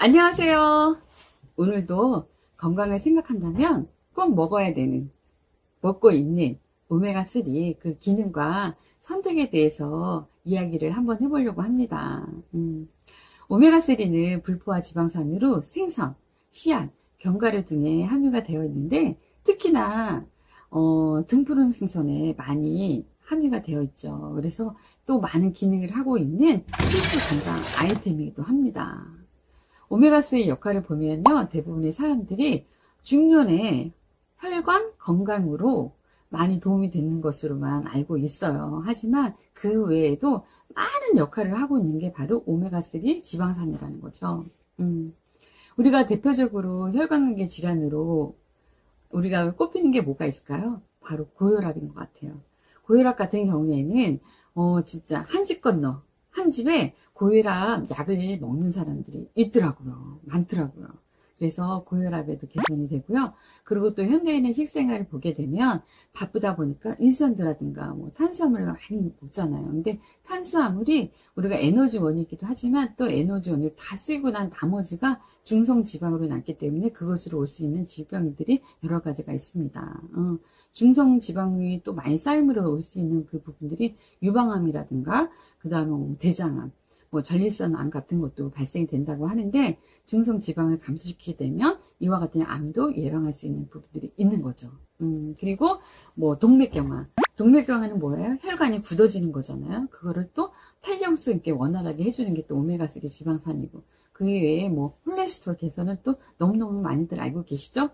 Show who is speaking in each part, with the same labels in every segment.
Speaker 1: 안녕하세요. 오늘도 건강을 생각한다면 꼭 먹어야 되는, 먹고 있는 오메가3 그 기능과 선택에 대해서 이야기를 한번 해보려고 합니다. 오메가3는 불포화 지방산으로 생선, 씨앗, 견과류 등에 함유가 되어 있는데 특히나 등푸른 생선에 많이 함유가 되어 있죠. 그래서 또 많은 기능을 하고 있는 필수 건강 아이템이기도 합니다. 오메가3의 역할을 보면요, 대부분의 사람들이 중년에 혈관 건강으로 많이 도움이 되는 것으로만 알고 있어요. 하지만 그 외에도 많은 역할을 하고 있는 게 바로 오메가3 지방산이라는 거죠. 우리가 대표적으로 혈관관계 질환으로 우리가 꼽히는 게 뭐가 있을까요? 바로 고혈압인 것 같아요. 고혈압 같은 경우에는 진짜 한 집 건너 한 집에 고혈압 약을 먹는 사람들이 있더라고요. 많더라고요. 그래서 고혈압에도 개선이 되고요. 그리고 또 현대인의 식생활을 보게 되면 바쁘다 보니까 인스턴트라든가 뭐 탄수화물을 많이 먹잖아요. 근데 탄수화물이 우리가 에너지원이기도 하지만 또 에너지원을 다 쓰고 난 나머지가 중성지방으로 남기 때문에 그것으로 올 수 있는 질병들이 여러 가지가 있습니다. 중성지방이 또 많이 쌓임으로 올 수 있는 그 부분들이 유방암이라든가 그 다음에 대장암, 전립선암 같은 것도 발생이 된다고 하는데 중성지방을 감소시키게 되면 이와 같은 암도 예방할 수 있는 부분들이 있는 거죠. 그리고 동맥경화. 동맥경화는 뭐예요? 혈관이 굳어지는 거잖아요. 그거를 또 탄력성 있게 원활하게 해주는 게 또 오메가3 지방산이고 그 외에 콜레스테롤 개선은 또 너무너무 많이들 알고 계시죠?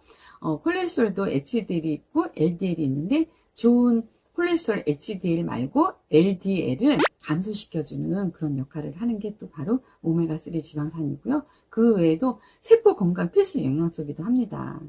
Speaker 1: 콜레스테롤도 HDL이 있고 LDL이 있는데 좋은 콜레스테롤 HDL 말고 LDL을 감소시켜주는 그런 역할을 하는 게 또 바로 오메가3 지방산이고요. 그 외에도 세포 건강 필수 영양소이기도 합니다.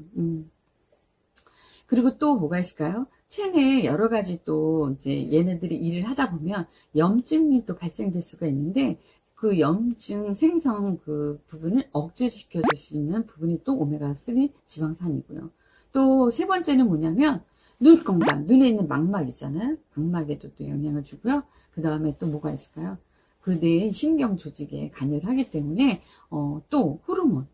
Speaker 1: 그리고 또 뭐가 있을까요? 체내에 여러 가지 또 이제 얘네들이 일을 하다 보면 염증이 또 발생될 수가 있는데 그 염증 생성 그 부분을 억제시켜 줄 수 있는 부분이 또 오메가3 지방산이고요. 또 세 번째는 뭐냐면 눈 건강, 눈에 있는 망막 있잖아요. 망막에도 또 영향을 주고요. 그 다음에 또 뭐가 있을까요? 그 뇌의 신경 조직에 관여를 하기 때문에 또 호르몬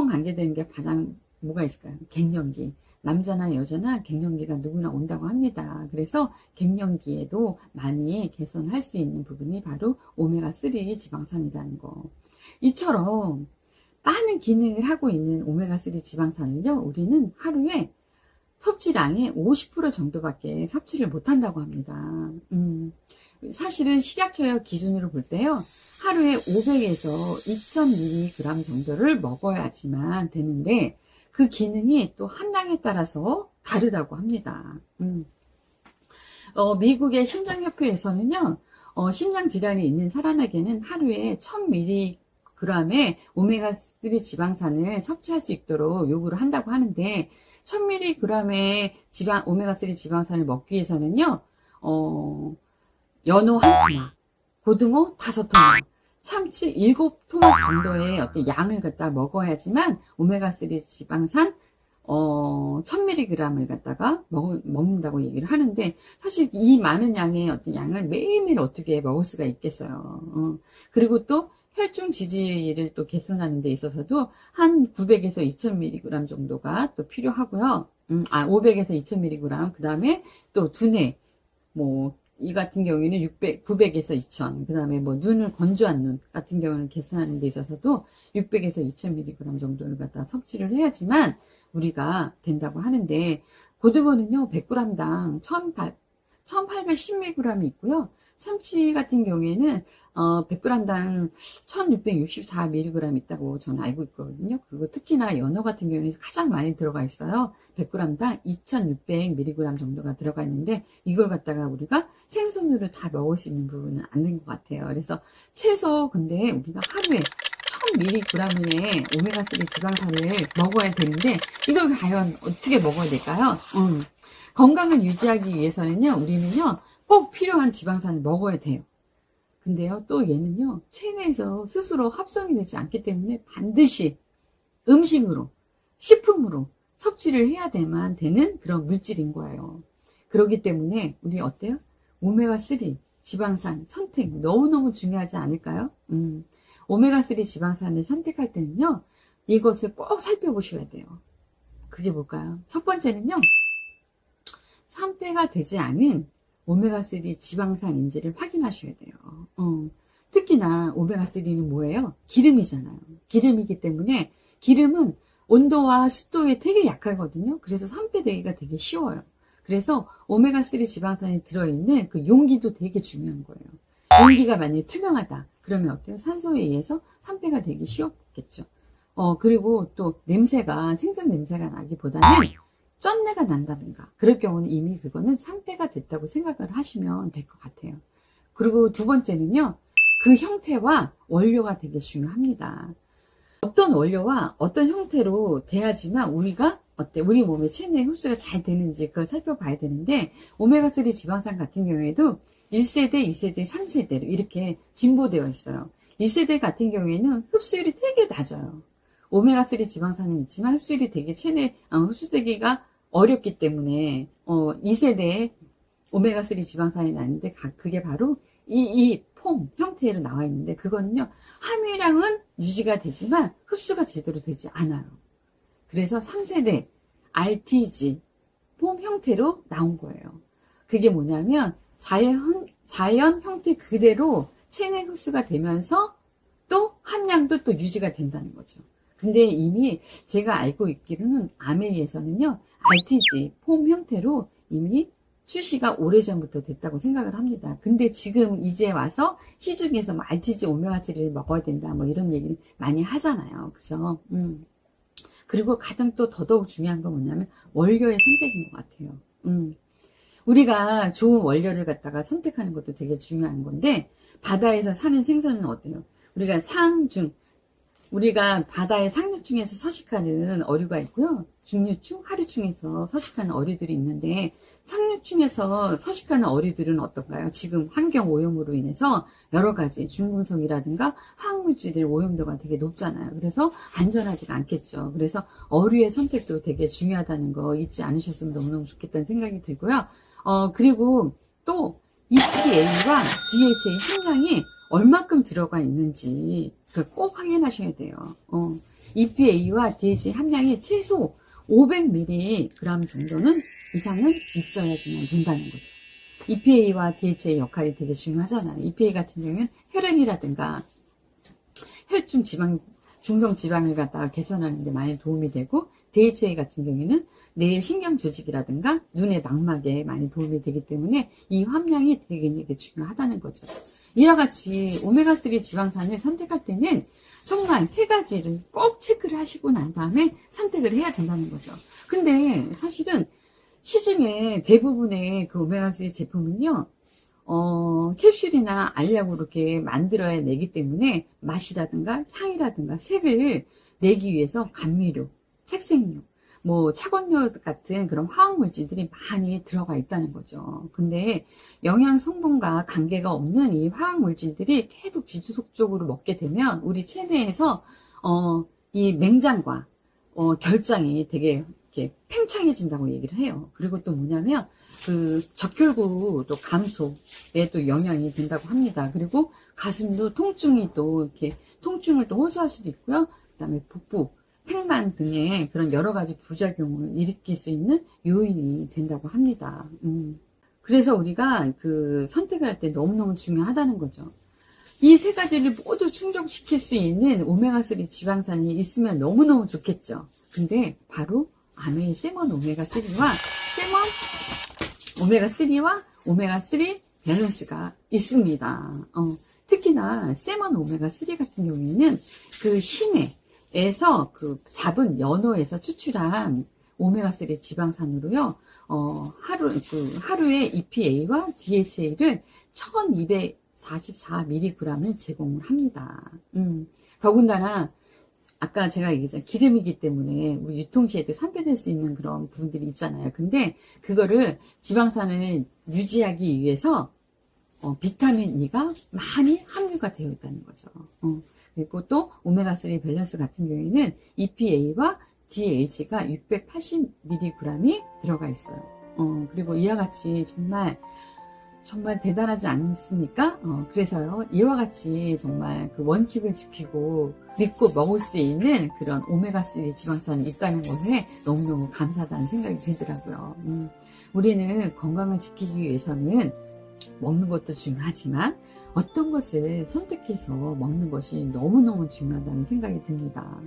Speaker 1: 관계되는 게 가장 뭐가 있을까요? 갱년기. 남자나 여자나 갱년기가 누구나 온다고 합니다. 그래서 갱년기에도 많이 개선할 수 있는 부분이 바로 오메가3 지방산이라는 거. 이처럼 많은 기능을 하고 있는 오메가3 지방산을요, 우리는 하루에 섭취량의 50% 정도밖에 섭취를 못한다고 합니다. 사실은 식약처 기준으로 볼 때요, 하루에 500에서 2000mg 정도를 먹어야지만 되는데 그 기능이 또 함량에 따라서 다르다고 합니다. 미국의 심장협회에서는요, 심장질환이 있는 사람에게는 하루에 1000mg의 오메가3 지방산을 섭취할 수 있도록 요구를 한다고 하는데 1000mg의 오메가3 지방산을 먹기 위해서는요, 연어 한 토막, 고등어 5토막, 참치 7토막 정도의 어떤 양을 갖다 먹어야지만 오메가3 지방산 1000mg을 갖다가 먹는다고 얘기를 하는데 사실 이 많은 양의 어떤 양을 매일매일 어떻게 먹을 수가 있겠어요. 그리고 또 혈중 지지를 또 개선하는 데 있어서도 한 900에서 2000mg 정도가 또 필요하고요. 500에서 2000mg, 그 다음에 또 두뇌, 이 같은 경우에는 900에서 2000, 그 다음에 눈을 건조한 눈 같은 경우는 개선하는 데 있어서도 600에서 2000mg 정도를 갖다 섭취를 해야지만 우리가 된다고 하는데, 고등어는요, 100g당 1810mg이 있고요. 참치 같은 경우에는 100g당 1664mg 있다고 저는 알고 있거든요. 그리고 특히나 연어 같은 경우는 가장 많이 들어가 있어요. 100g당 2600mg 정도가 들어가 있는데 이걸 갖다가 우리가 생선으로 다 먹을 수 있는 부분은 안 된 것 같아요. 그래서 최소 근데 우리가 하루에 1000mg의 오메가3 지방산을 먹어야 되는데 이걸 과연 어떻게 먹어야 될까요? 건강을 유지하기 위해서는요, 우리는요, 꼭 필요한 지방산을 먹어야 돼요. 근데요, 또 얘는요, 체내에서 스스로 합성이 되지 않기 때문에 반드시 음식으로, 식품으로 섭취를 해야 되는 그런 물질인 거예요. 그렇기 때문에 우리 어때요? 오메가3 지방산 선택 너무너무 중요하지 않을까요? 오메가3 지방산을 선택할 때는요, 이것을 꼭 살펴보셔야 돼요. 그게 뭘까요? 첫 번째는요, 산패가 되지 않은 오메가3 지방산인지를 확인하셔야 돼요. 특히나 오메가3는 뭐예요? 기름이잖아요. 기름이기 때문에 기름은 온도와 습도에 되게 약하거든요. 그래서 산패되기가 되게 쉬워요. 그래서 오메가3 지방산이 들어있는 그 용기도 되게 중요한 거예요. 용기가 만약에 투명하다. 그러면 어때요? 산소에 의해서 산패가 되기 쉬웠겠죠. 그리고 또 냄새가, 생선 냄새가 나기보다는 쩐내가 난다든가. 그럴 경우는 이미 그거는 산패가 됐다고 생각을 하시면 될 것 같아요. 그리고 두 번째는요, 그 형태와 원료가 되게 중요합니다. 어떤 원료와 어떤 형태로 돼야지만 우리가 우리 몸에 체내에 흡수가 잘 되는지 그걸 살펴봐야 되는데, 오메가3 지방산 같은 경우에도 1세대, 2세대, 3세대로 이렇게 진보되어 있어요. 1세대 같은 경우에는 흡수율이 되게 낮아요. 오메가3 지방산은 있지만 흡수율이 되게 체내에 흡수되기가 어렵기 때문에 2세대에 오메가3 지방산이 나는데 그게 바로 이 폼 형태로 나와 있는데, 그거는요 함유량은 유지가 되지만 흡수가 제대로 되지 않아요. 그래서 3세대 RTG 폼 형태로 나온 거예요. 그게 뭐냐면 자연 형태 그대로 체내 흡수가 되면서 또 함량도 또 유지가 된다는 거죠. 근데 이미 제가 알고 있기로는 아메리에서는요, RTG 폼 형태로 이미 출시가 오래전부터 됐다고 생각을 합니다. 근데 지금 이제 와서 시중에서 뭐 RTG 오메가3를 먹어야 된다 뭐 이런 얘기를 많이 하잖아요. 그죠? 그리고 가장 또 더더욱 중요한 건 뭐냐면 원료의 선택인 것 같아요. 우리가 좋은 원료를 갖다가 선택하는 것도 되게 중요한 건데, 바다에서 사는 생선은 어때요? 우리가 바다의 상류층에서 서식하는 어류가 있고요, 중류층, 하류층에서 서식하는 어류들이 있는데, 상류층에서 서식하는 어류들은 어떤가요? 지금 환경 오염으로 인해서 여러 가지 중금속이라든가 화학물질의 오염도가 되게 높잖아요. 그래서 안전하지가 않겠죠. 그래서 어류의 선택도 되게 중요하다는 거 잊지 않으셨으면 너무너무 좋겠다는 생각이 들고요. 그리고 또 EPA와 DHA 함량이 얼마큼 들어가 있는지 그걸 꼭 확인하셔야 돼요. EPA와 DHA 함량이 최소 500mg 정도는 이상은 있어야지만 된다는 거죠. EPA와 DHA 역할이 되게 중요하잖아요. EPA 같은 경우는 혈행이라든가 혈중 지방, 중성 지방을 갖다가 개선하는 데 많이 도움이 되고, DHA 같은 경우에는 뇌의 신경 조직이라든가 눈의 망막에 많이 도움이 되기 때문에 이 함량이 되게 중요하다는 거죠. 이와 같이 오메가3 지방산을 선택할 때는 정말 세 가지를 꼭 체크를 하시고 난 다음에 선택을 해야 된다는 거죠. 근데 사실은 시중에 대부분의 그 오메가3 제품은요, 캡슐이나 알약으로 이렇게 만들어야 내기 때문에 맛이라든가 향이라든가 색을 내기 위해서 감미료, 색색료, 뭐 착원료 같은 그런 화학물질들이 많이 들어가 있다는 거죠. 근데 영양 성분과 관계가 없는 이 화학물질들이 계속 지속적으로 먹게 되면 우리 체내에서 이 맹장과 결장이 되게 이렇게 팽창해진다고 얘기를 해요. 그리고 또 뭐냐면 그 적혈구 또 감소에 또 영향이 된다고 합니다. 그리고 가슴도 통증이 또 이렇게 통증을 또 호소할 수도 있고요. 그다음에 복부, 팽만 등의 그런 여러 가지 부작용을 일으킬 수 있는 요인이 된다고 합니다. 그래서 우리가 그 선택을 할 때 너무너무 중요하다는 거죠. 이 세 가지를 모두 충족시킬 수 있는 오메가3 지방산이 있으면 너무너무 좋겠죠. 근데 바로 아메이 세먼 오메가3와 오메가3 밸런스가 있습니다. 특히나 세먼 오메가3 같은 경우에는 그 심해에서 그 잡은 연어에서 추출한 오메가3 지방산으로요, 하루에 EPA와 DHA를 1244mg을 제공을 합니다. 더군다나 아까 제가 얘기했잖아요. 기름이기 때문에 우리 유통시에도 산패될 수 있는 그런 부분들이 있잖아요. 근데 그거를 지방산을 유지하기 위해서 비타민 E가 많이 함유가 되어 있다는 거죠. 그리고 또 오메가3 밸런스 같은 경우에는 EPA와 DHA가 680mg이 들어가 있어요. 그리고 이와 같이 정말 정말 대단하지 않습니까? 그래서요, 이와 같이 정말 그 원칙을 지키고 믿고 먹을 수 있는 그런 오메가3 지방산이 있다는 것에 너무너무 감사하다는 생각이 들더라고요. 우리는 건강을 지키기 위해서는 먹는 것도 중요하지만 어떤 것을 선택해서 먹는 것이 너무너무 중요하다는 생각이 듭니다.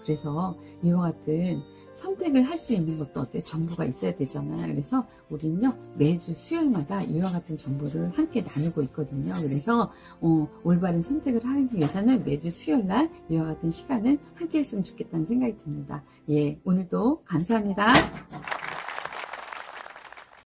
Speaker 1: 그래서 이와 같은 선택을 할 수 있는 것도 어때요? 정보가 있어야 되잖아요. 그래서 우리는요, 매주 수요일마다 이와 같은 정보를 함께 나누고 있거든요. 그래서 올바른 선택을 하기 위해서는 매주 수요일날 이와 같은 시간을 함께 했으면 좋겠다는 생각이 듭니다. 예, 오늘도 감사합니다.